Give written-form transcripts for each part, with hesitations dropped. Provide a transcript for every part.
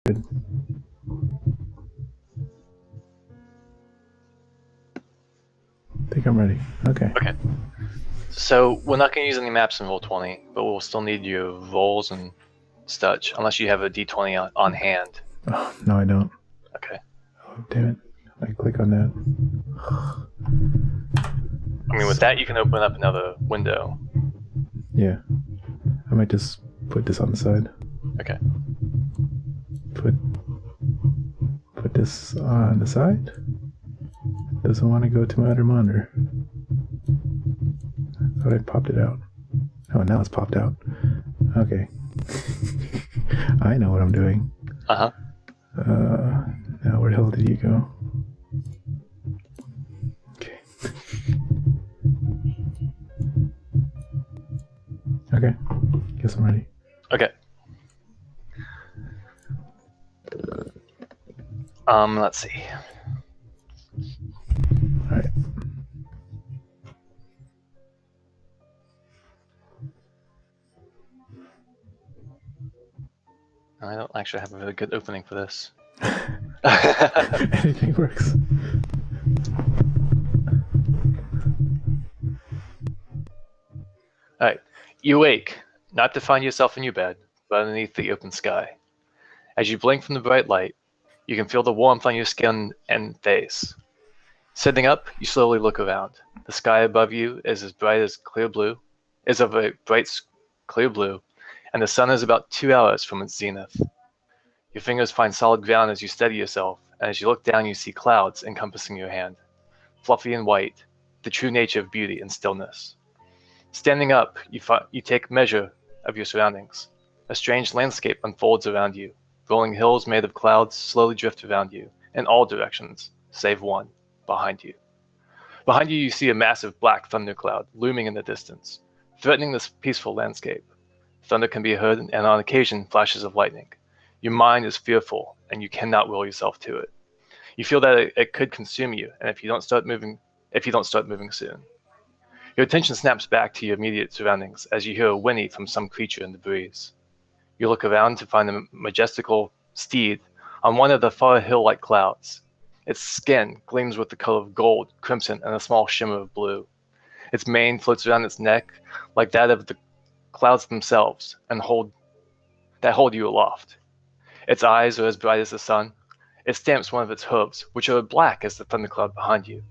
Good. I think I'm ready. Okay. Okay. So we're not going to use any maps in Roll20, but we'll still need your rolls and such, unless you have a D20 on hand. Oh, no, I don't. Okay. Oh, damn it. I click on that. I mean, with that, you can open up another window. Yeah. I might just put this on the side. Okay. Put this on the side. Doesn't want to go to my other monitor. I thought I popped it out. Oh, now it's popped out. Okay. I know what I'm doing. Uh-huh. Now where the hell did you go? Okay. Okay. Guess I'm ready. Okay. Let's see. All right. I don't actually have a really good opening for this. Anything works. Alright. You wake, not to find yourself in your bed, but underneath the open sky. As you blink from the bright light, you can feel the warmth on your skin and face. Sitting up, you slowly look around. The sky above you is as bright as clear blue, is of a bright clear blue, and the sun is about 2 hours from its zenith. Your fingers find solid ground as you steady yourself, and as you look down, you see clouds encompassing your hand, fluffy and white, the true nature of beauty and stillness. Standing up, you take measure of your surroundings. A strange landscape unfolds around you. Rolling hills made of clouds slowly drift around you, in all directions, save one, behind you. Behind you, you see a massive black thundercloud looming in the distance, threatening this peaceful landscape. Thunder can be heard, and on occasion, flashes of lightning. Your mind is fearful, and you cannot will yourself to it. You feel that it could consume you, and if you don't start moving soon. Your attention snaps back to your immediate surroundings as you hear a whinny from some creature in the breeze. You look around to find a majestical steed on one of the far hill-like clouds. Its skin gleams with the color of gold, crimson, and a small shimmer of blue. Its mane floats around its neck like that of the clouds themselves and hold you aloft. Its eyes are as bright as the sun. It stamps one of its hooves, which are black as the thundercloud behind you,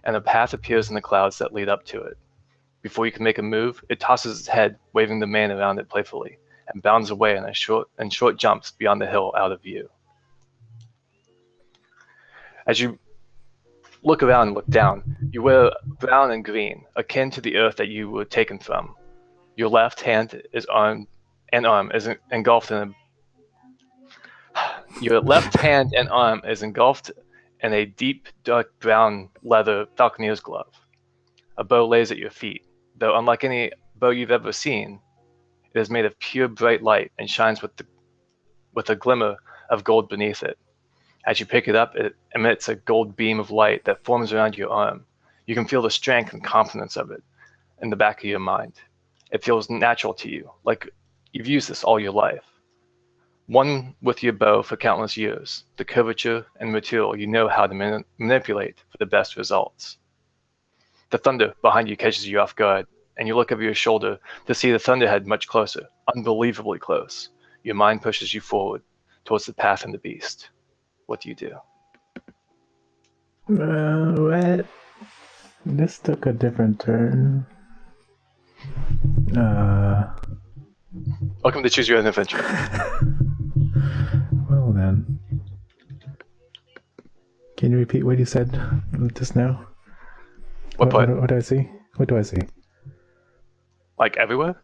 and a path appears in the clouds that lead up to it. Before you can make a move, it tosses its head, waving the mane around it playfully, and bounds away in short jumps beyond the hill out of view. As you look around and look down, you wear brown and green, akin to the earth that you were taken from. Your left hand arm is engulfed in a deep, dark brown leather falconer's glove. A bow lays at your feet, though unlike any bow you've ever seen, it is made of pure bright light and shines with a glimmer of gold beneath it. As you pick it up, it emits a gold beam of light that forms around your arm. You can feel the strength and confidence of it in the back of your mind. It feels natural to you, like you've used this all your life. One with your bow for countless years, the curvature and material you know how to manipulate for the best results. The thunder behind you catches you off guard, and you look over your shoulder to see the thunderhead much closer, unbelievably close. Your mind pushes you forward towards the path and the beast. What do you do? What? This took a different turn. Welcome to Choose Your Own Adventure. Well then. Can you repeat what you said just now? What part? What do I see? What do I see? Like everywhere?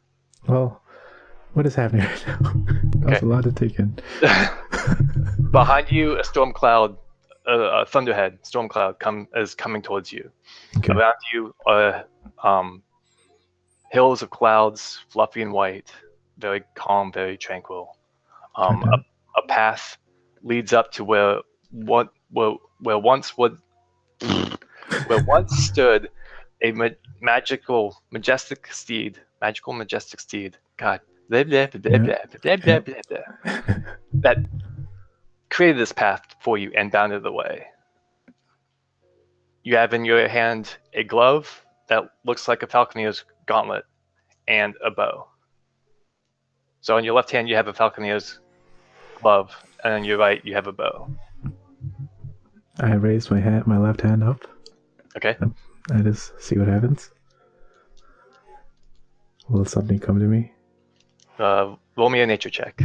Well, what is happening right now? That's a lot to take in. Behind you, a storm cloud, a thunderhead storm cloud is coming towards you. Okay. Around you are hills of clouds, fluffy and white, very calm, very tranquil. A path leads up to where once stood a magical, majestic steed. God, blah, blah, blah, blah, blah, blah, blah, blah. created this path for you and bounded the way. You have in your hand a glove that looks like a falconer's gauntlet and a bow. So on your left hand, you have a falconer's glove, and on your right, you have a bow. I raise my left hand up. Okay. I just see what happens. Will something come to me? Roll me a nature check.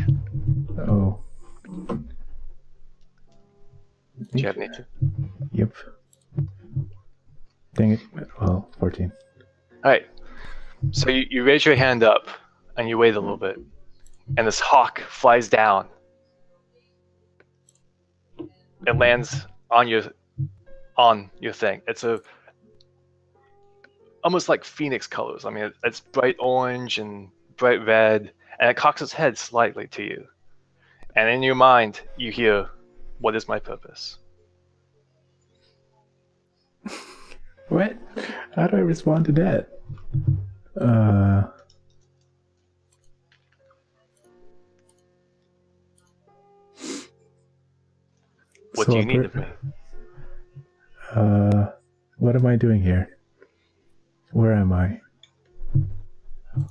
Oh. Do you have nature? Yep. Dang it. Well, 14. All right. So you raise your hand up, and you wait a little bit, and this hawk flies down. It lands on your thing. It's almost like phoenix colors. I mean, it's bright orange and bright red, and it cocks its head slightly to you. And in your mind, you hear, "What is my purpose?" What? How do I respond to that? What do you need of me? What am I doing here? Where am I?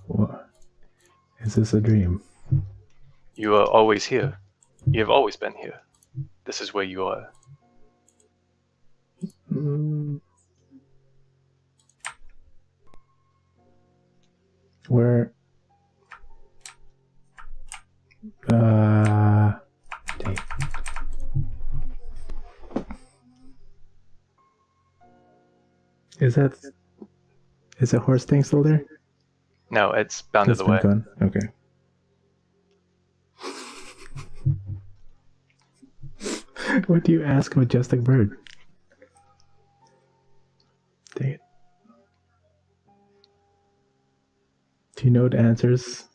What? Is this a dream? You are always here. You have always been here. This is where you are. Where? Dang. Is that horse thing still there? No, it's bounded It's away. been gone. Okay. What do you ask, majestic bird? Dang it. Do you know the answers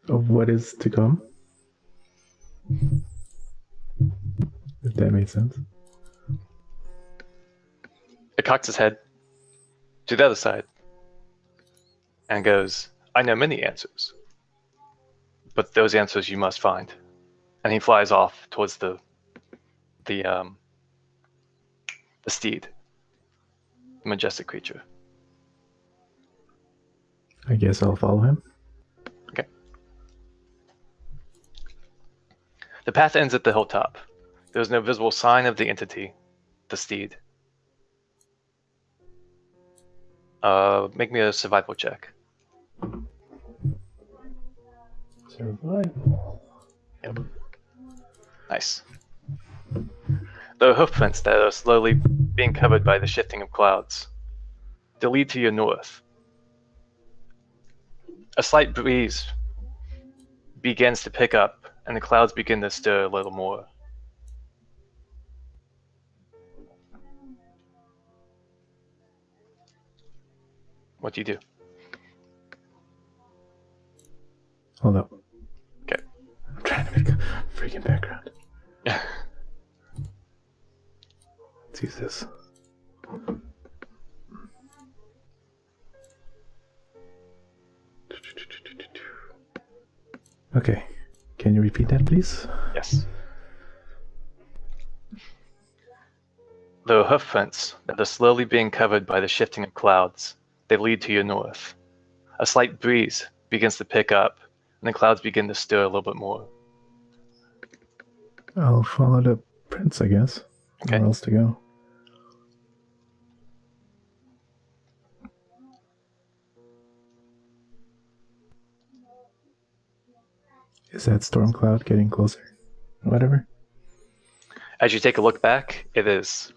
of what is to come? If that makes sense. It cocks its head to the other side and goes, "I know many answers, but those answers you must find." And he flies off towards the steed, the majestic creature. I guess I'll follow him. Okay. The path ends at the hilltop. There is no visible sign of the entity, the steed. Make me a survival check. Survival. Yep. Nice. There are hoofprints that are slowly being covered by the shifting of clouds. They lead to your north. A slight breeze begins to pick up, and the clouds begin to stir a little more. What do you do? Hold up. Okay. I'm trying to make a freaking background. Let's use this. Okay. Can you repeat that, please? Yes. There are hoofprints that are slowly being covered by the shifting of clouds. They lead to your north. A slight breeze begins to pick up, and the clouds begin to stir a little bit more. I'll follow the prince, I guess. Okay. Where else to go? Is that storm cloud getting closer? Whatever. As you take a look back, it is.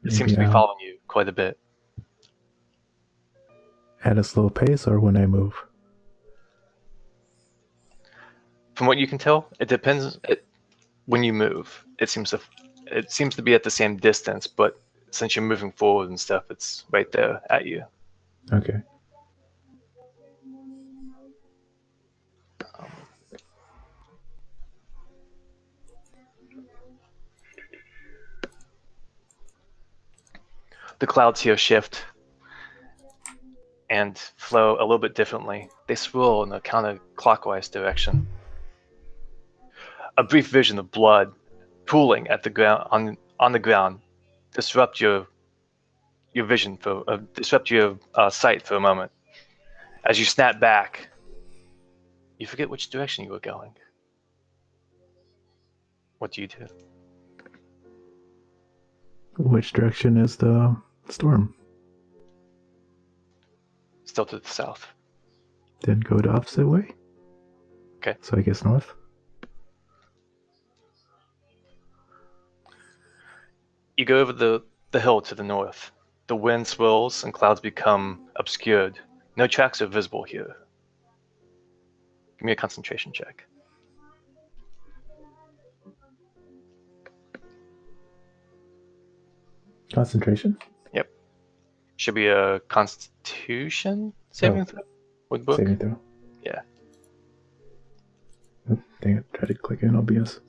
It seems to be Maybe following you quite a bit. at a slow pace or when I move? From what you can tell, it depends. When you move, it seems to be at the same distance, but since you're moving forward and stuff, it's right there at you. Okay. The clouds here shift and flow a little bit differently. They swirl in a counterclockwise direction. A brief vision of blood pooling at the ground on the ground disrupt your vision for disrupt your sight for a moment. As you snap back, you forget which direction you were going. What do you do? Which direction is the storm? Still to the south. Then go the opposite way. Okay. So I guess north. You go over the hill to the north. The wind swirls and clouds become obscured. No tracks are visible here. Give me a concentration check. Concentration? Yep. Should be a constitution saving throw with book. Saving throw. Yeah. Oh, dang it. Try to click in OBS.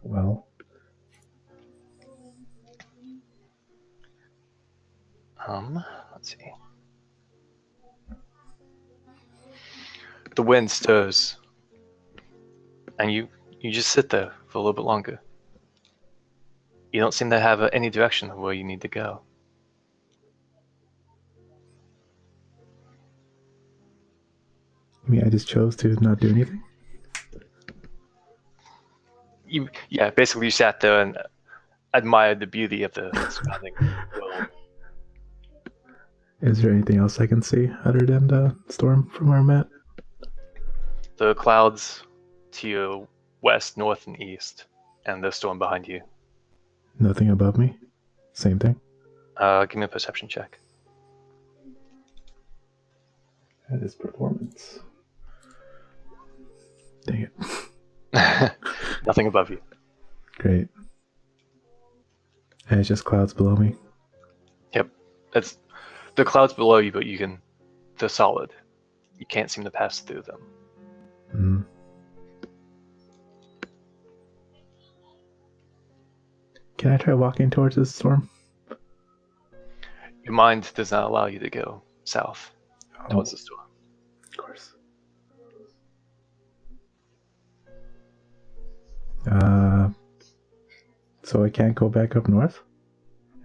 Well. Let's see. The wind stirs, and you just sit there for a little bit longer. You don't seem to have any direction of where you need to go. I mean, I just chose to not do anything. Yeah, basically you sat there and admired the beauty of the surrounding world. Is there anything else I can see other than the storm from where I'm at? The clouds to your west, north, and east, and the storm behind you. Nothing above me? Same thing? Give me a perception check. That is performance. Dang it. Nothing above you. Great. And it's just clouds below me. Yep. It's the clouds below you, but they're solid. You can't seem to pass through them. Mm. Can I try walking towards this storm? Your mind does not allow you to go south towards the storm. Of course. So I can't go back up north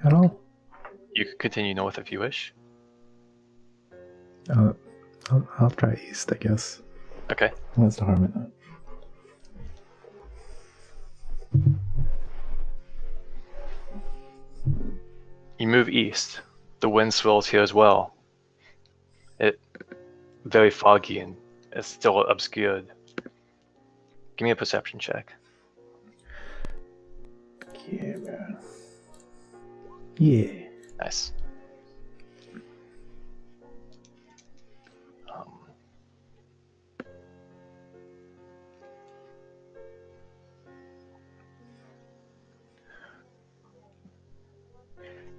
at all? You could continue north if you wish. I'll try east, I guess. Okay. What's the harm in that? You move east. The wind swirls here as well. It's very foggy and it's still obscured. Give me a perception check. Yeah, man. Yeah. Nice.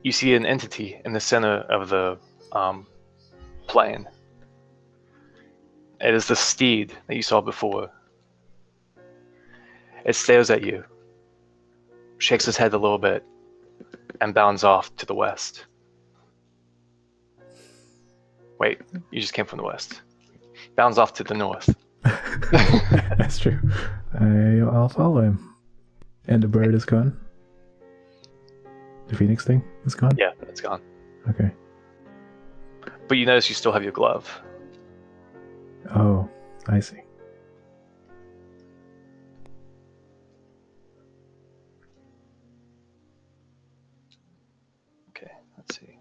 You see an entity in the center of the plane. It is the steed that you saw before. It stares at you, shakes its head a little bit, and bounds off to the west. Wait, you just came from the west. Bounds off to the north. That's true. I'll follow him. And the bird is gone? The phoenix thing is gone? Yeah, it's gone. Okay. But you notice you still have your glove. Oh, I see. Okay, let's see.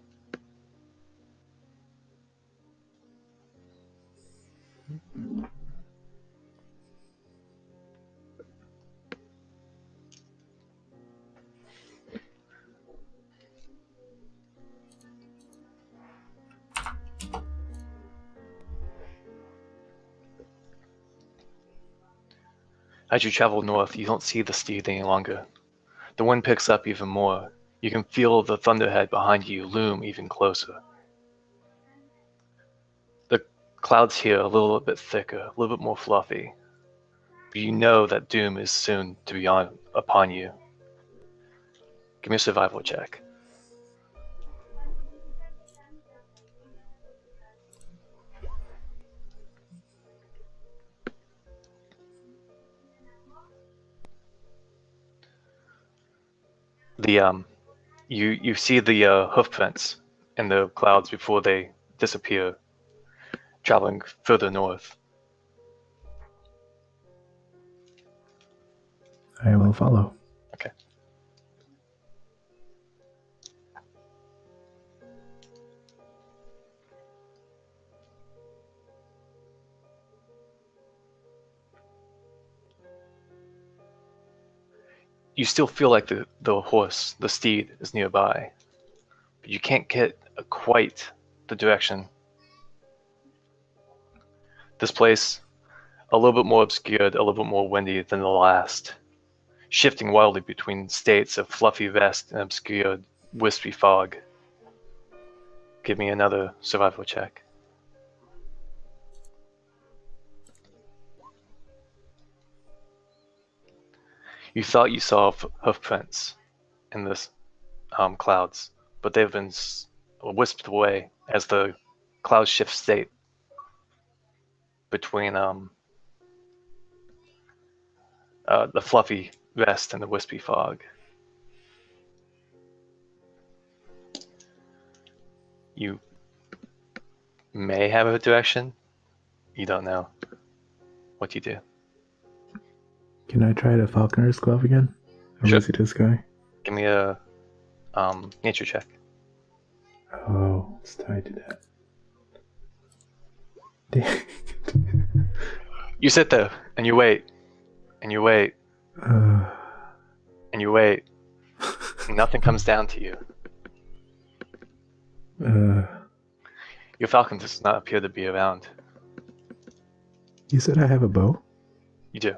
As you travel north, you don't see the steed any longer. The wind picks up even more. You can feel the thunderhead behind you loom even closer. The clouds here are a little bit thicker, a little bit more fluffy. But you know that doom is soon to be upon you. Give me a survival check. The you see the hoof prints in the clouds before they disappear, traveling further north. I will follow. Okay. You still feel like the horse, the steed, is nearby, but you can't get quite the direction. This place, a little bit more obscured, a little bit more windy than the last, shifting wildly between states of fluffy vest and obscured, wispy fog. Give me another survival check. You thought you saw hoof prints in this clouds, but they've been wisped away as the clouds shift state between the fluffy vest and the wispy fog. You may have a direction. You don't know. What do you do? Can I try the Falconer's Glove again? Or Sure. is it this guy? Give me a nature check. Oh, it's tied to that. Damn. You sit there and you wait, and you wait, Uh, and you wait. And nothing comes down to you. Your falcon does not appear to be around. you said I have a bow? You do.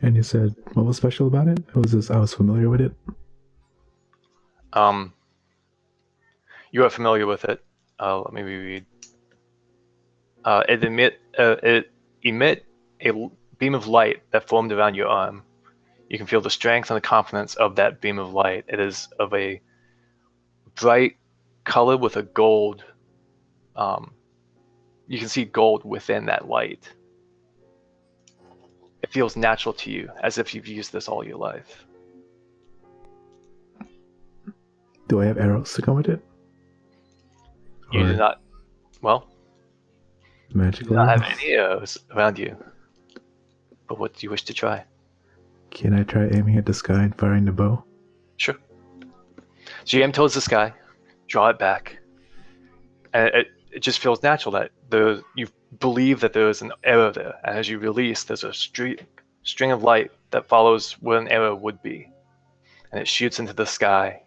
And you said what was special about it? I was familiar with it. You are familiar with it. Let me reread. It emit a beam of light that formed around your arm. You can feel the strength and the confidence of that beam of light. It is of a bright color with a gold. You can see gold within that light. It feels natural to you, as if you've used this all your life. Do I have arrows to come with it? You do not. Well, Magic you do not have arrows? any arrows around you. But what do you wish to try? Can I try aiming at the sky and firing the bow? Sure. So you aim towards the sky, draw it back, and it just feels natural that you believe that there is an arrow there, and as you release, there's a string of light that follows where an arrow would be, and it shoots into the sky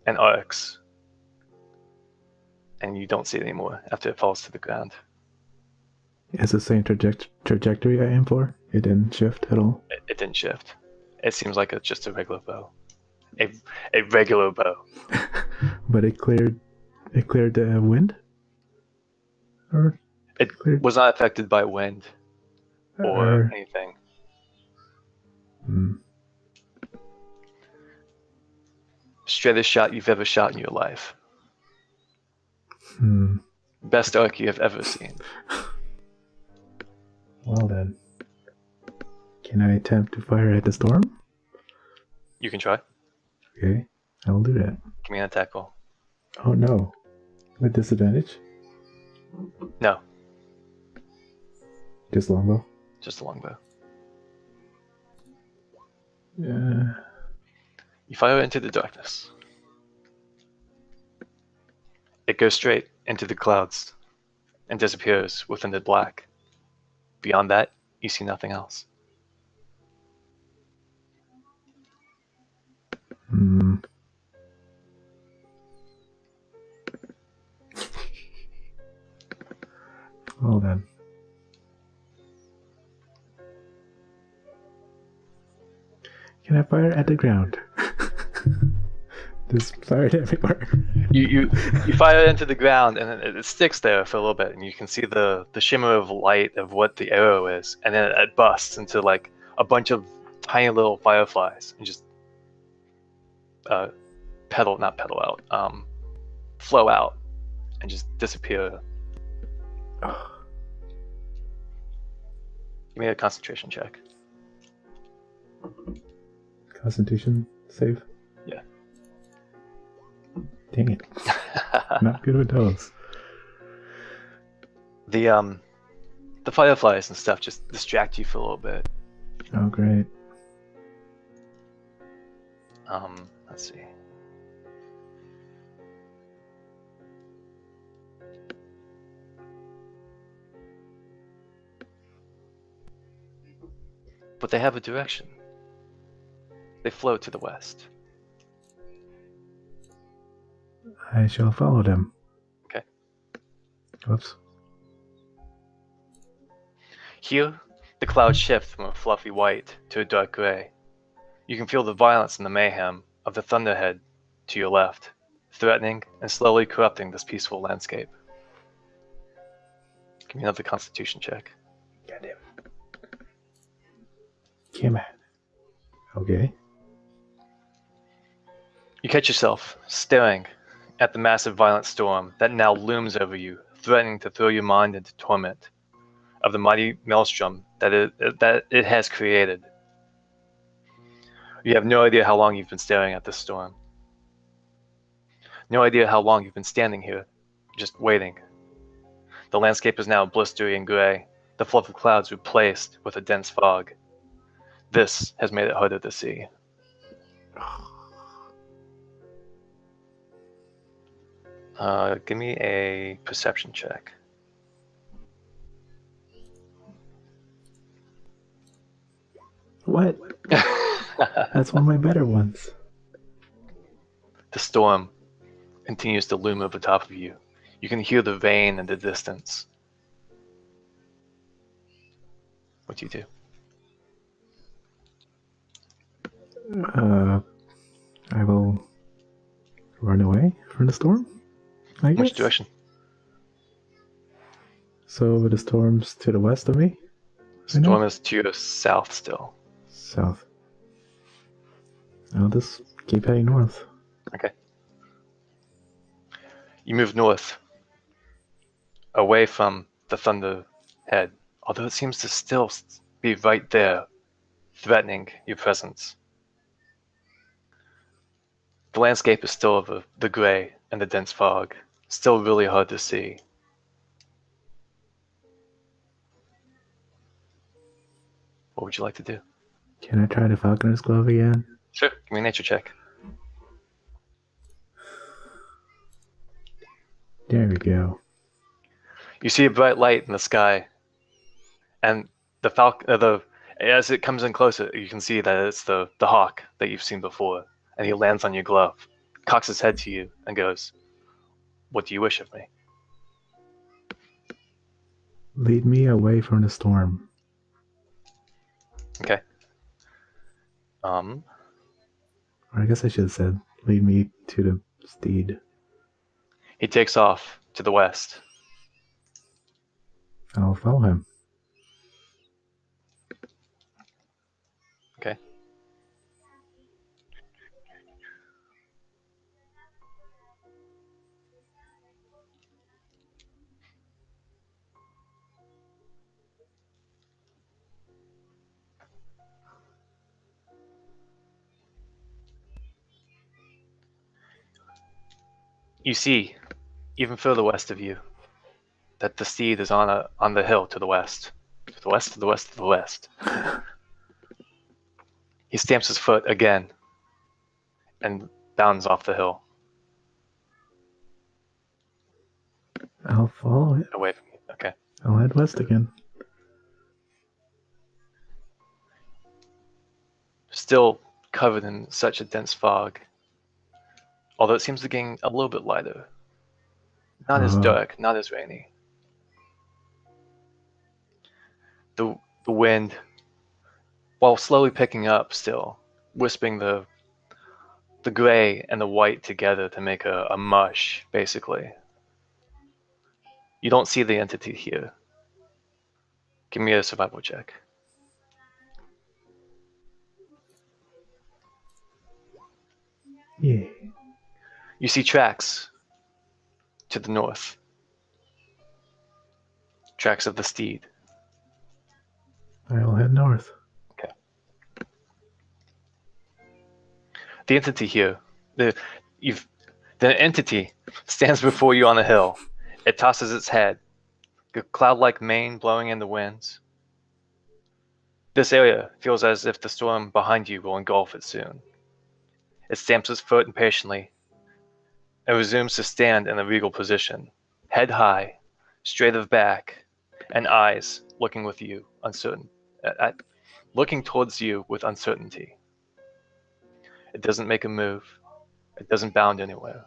and arcs, and you don't see it anymore after it falls to the ground. It's the same trajectory I aim for? It didn't shift at all? It didn't shift. It seems like it's just a regular bow. A regular bow. But it cleared the wind? Or It cleared was not affected by wind or anything. Hmm. Straightest shot you've ever shot in your life. Hmm. Best arc you have ever seen. Well then. Can I attempt to fire at the storm? You can try. Okay, I will do that. Give me an attack roll. Oh no. With disadvantage? No, Just longbow? just a longbow. Yeah. You fire into the darkness. It goes straight into the clouds and disappears within the black. Beyond that, you see nothing else. Hmm. Well then. Can I fire at the ground? Just fire it everywhere. You fire into the ground and it sticks there for a little bit, and you can see the shimmer of light of what the arrow is, and then it busts into like a bunch of tiny little fireflies and just flow out and just disappear. Give me a concentration check. Constitution save? Yeah. Dang it. Not good with those. The fireflies and stuff just distract you for a little bit. Oh, great. Let's see. But they have a direction. They flow to the west. I shall follow them. Okay. Whoops. Here, the clouds shift from a fluffy white to a dark gray. You can feel the violence and the mayhem of the thunderhead to your left, threatening and slowly corrupting this peaceful landscape. Give me another constitution check. Goddamn. Come on. Okay. You catch yourself staring at the massive violent storm that now looms over you, threatening to throw your mind into torment of the mighty maelstrom that it has created. You have no idea how long you've been staring at this storm. No idea how long you've been standing here, just waiting. The landscape is now blistery and gray, the fluff of clouds replaced with a dense fog. This has made it harder to see. Give me a perception check. What? That's one of my better ones. The storm continues to loom over top of you. You can hear the rain in the distance. What do you do? I will run away from the storm, I guess. Which direction? So the storm's to the west of me? Storm is to your south still. South. I'll just keep heading north. Okay. You move north, away from the thunderhead, although it seems to still be right there, threatening your presence. The landscape is still of the gray and the dense fog, still really hard to see. What would you like to do? Can I try the Falconer's Glove again? Sure, give me a nature check. There we go. You see a bright light in the sky, and as it comes in closer, you can see that it's the hawk that you've seen before, and he lands on your glove, cocks his head to you, and goes, "What do you wish of me?" Lead me away from the storm. Okay. Or I guess I should have said, lead me to the steed. He takes off to the west. I'll follow him. Okay. You see, even further west of you, that the steed is on the hill to the west. To the west, to the west, to the west. He stamps his foot again and bounds off the hill, I'll follow it. away from you. Okay. I'll head west again. Still covered in such a dense fog, although it seems to be getting a little bit lighter. Not as dark, not as rainy. The wind, while slowly picking up still, wisping the gray and the white together to make a mush, basically. You don't see the entity here. Give me a survival check. Yeah. You see tracks to the north. Tracks of the steed. I'll head north. Okay. The entity here, the you've the entity stands before you on the hill. It tosses its head, a cloud-like mane blowing in the winds. This area feels as if the storm behind you will engulf it soon. It stamps its foot impatiently and resumes to stand in a regal position, head high, straight of back, and eyes looking with you, looking towards you with uncertainty. It doesn't make a move. It doesn't bound anywhere.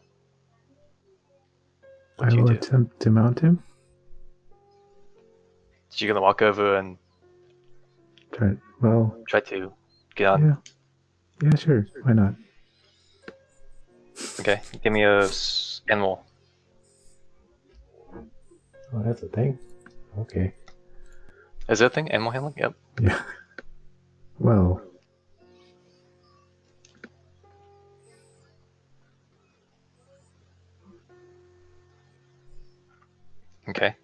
What I do you will do? attempt to mount him. So you're gonna walk over and try to get on? Yeah, sure. Why not? Okay, give me a animal. Oh, that's a thing. Okay. Is that a thing? Animal handling? Yep. Yeah. Well. Okay.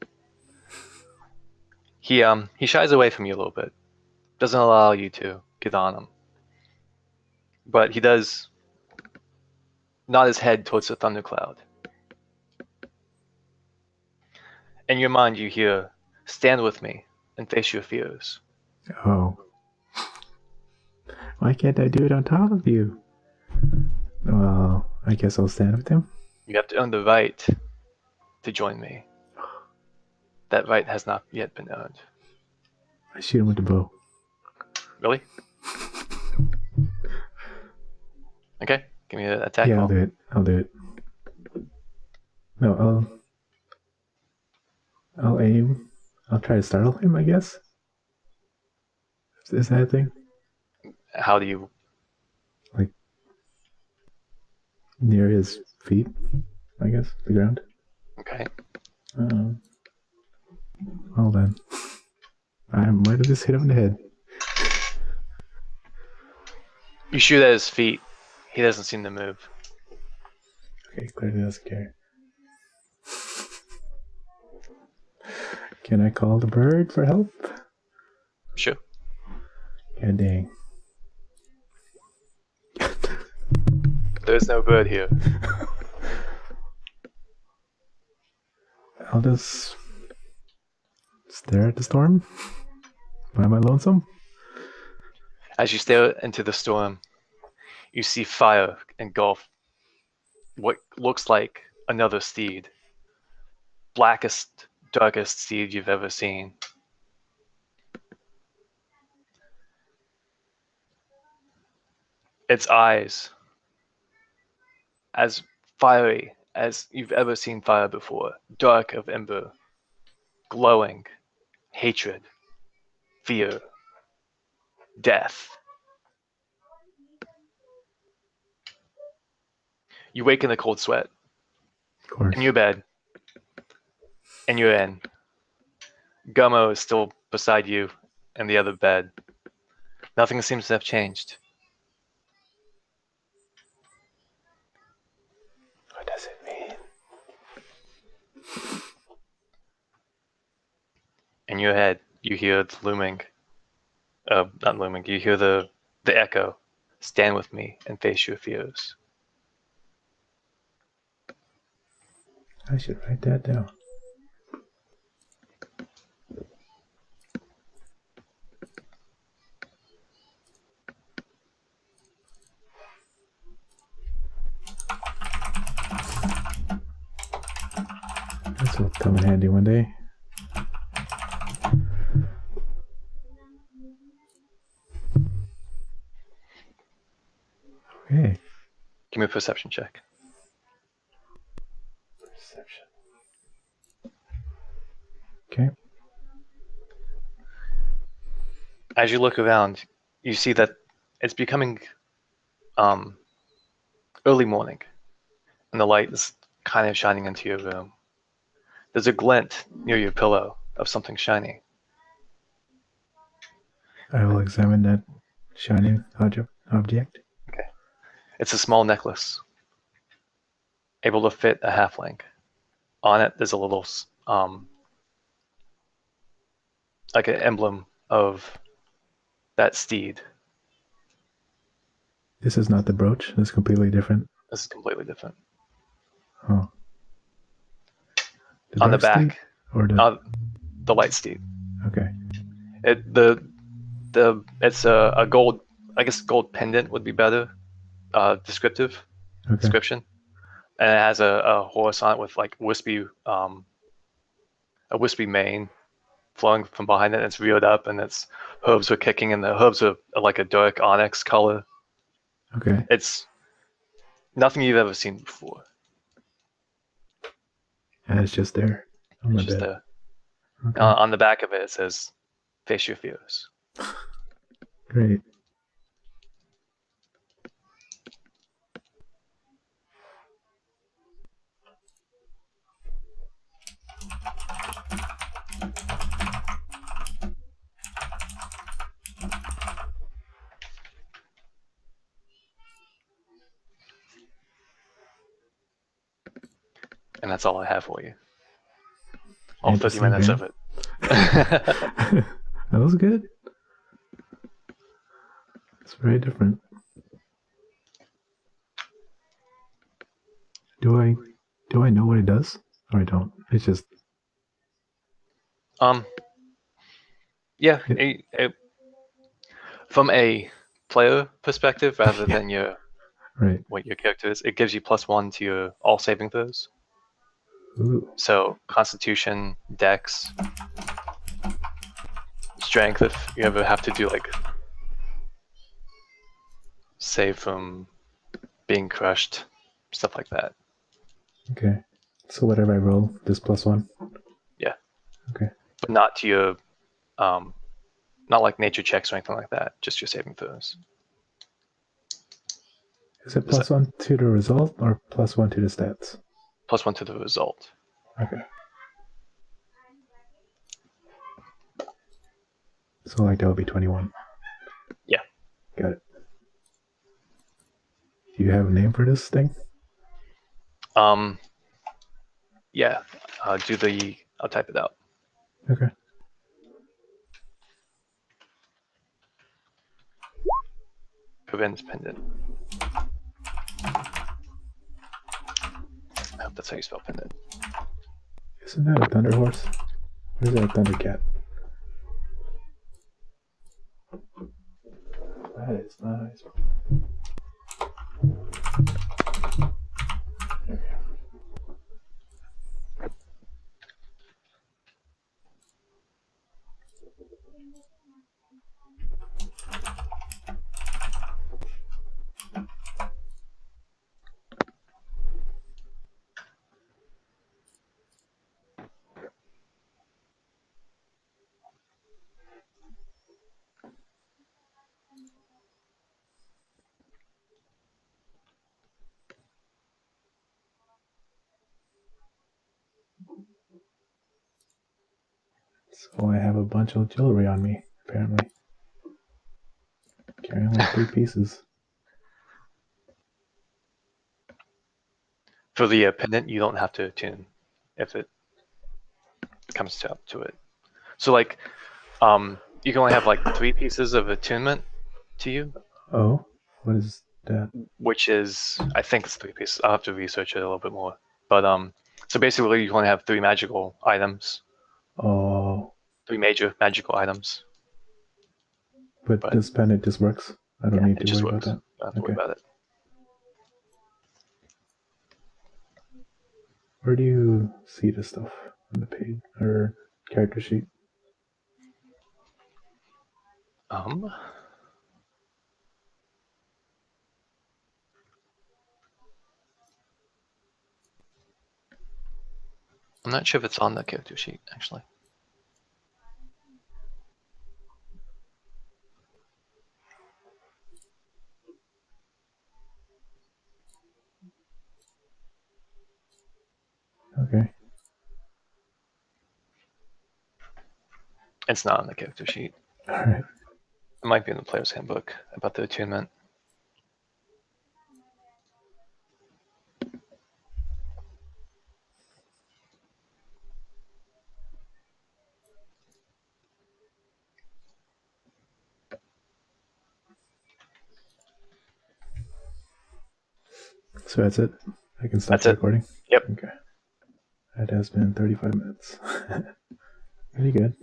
He shies away from you a little bit. Doesn't allow you to get on him. But he does nod his head towards the thundercloud. In your mind you hear, "Stand with me and face your fears." Oh. Why can't I do it on top of you? Well, I guess I'll stand with him. You have to earn the right to join me. That right has not yet been earned. I shoot him with the bow. Really? Okay, give me an attack Yeah, roll. I'll do it. No, I'll aim. I'll try to startle him, I guess. Is that a thing? How do you... Near his feet, I guess, the ground. Okay. Well then. I might have just hit him in the head. You shoot at his feet. He doesn't seem to move. Okay, clearly doesn't care. Can I call the bird for help? Sure. God dang. There's no bird here. I'll just stare at the storm. Why am I lonesome? As you stare into the storm, you see fire engulf what looks like another steed. Blackest, darkest steed you've ever seen. Its eyes, as fiery as you've ever seen fire before, dark of ember, glowing, hatred, fear, death. You wake in a cold sweat. Of course. In your bed. And you're in. Gummo is still beside you in the other bed. Nothing seems to have changed. What does it mean? In your head, you hear the looming, not looming, you hear the echo. Stand with me and face your fears. I should write that down. This will come in handy one day. Okay. Give me a perception check. Perception. Okay. As you look around, you see that it's becoming early morning, and the light is kind of shining into your room. There's a glint near your pillow of something shiny. I will examine that shining object. Okay. It's a small necklace, able to fit a halfling. On it, there's a little, like an emblem of that steed. This is not the brooch. This is completely different. This is completely different. Oh. On the dark steed back, or the the light steed. okay. It's a gold. I guess gold pendant would be better. Descriptive Okay. description, and it has a horse on it with like a wispy mane flowing from behind it. And it's reared up, and its hooves are kicking, and the hooves are like a dark onyx color. Okay. It's nothing you've ever seen before. And it's just there. On It's my just bed. a, Okay. on the back of it, it says, "Face your fears." Great. And that's all I have for you. All 30 Interesting minutes game. of it. That was good. It's very different. Do I know what it does? Or I don't? It's just Yeah, Yeah. from a player perspective, rather Yeah. than right. what your character is, it gives you +1 to your all saving throws. Ooh. So Constitution, Dex, Strength. If you ever have to do like save from being crushed, stuff like that. Okay. So whatever I roll, this +1. Yeah. Okay. But not to your, not like nature checks or anything like that. Just your saving throws. Is it +1 to the result or +1 to the stats? +1 to the result. Okay. So like that would be 21. Yeah. Got it. Do you have a name for this thing? Yeah. I'll type it out. Okay. Prevents pendant. I hope that's how you spell pendant. Isn't that a thunder horse? Or is that a thunder cat? That is nice. So I have a bunch of jewelry on me, apparently. Carrying like 3 pieces. For the pendant, you don't have to attune if it comes to it. So like, you can only have like 3 pieces of attunement to you. Oh, what is that? Which is, I think it's 3 pieces. I'll have to research it a little bit more. But so basically, you only have 3 magical items. Oh. 3 major magical items. But this pendant just works. I don't need to worry works. about that. Don't have to worry about it. Where do you see this stuff on the page or character sheet? I'm not sure if it's on the character sheet, actually. Okay. It's not on the character sheet. Alright. It might be in the player's handbook about the attunement. So that's it. I can stop That's the it. recording. Yep. Okay. It has been 35 minutes. Pretty good.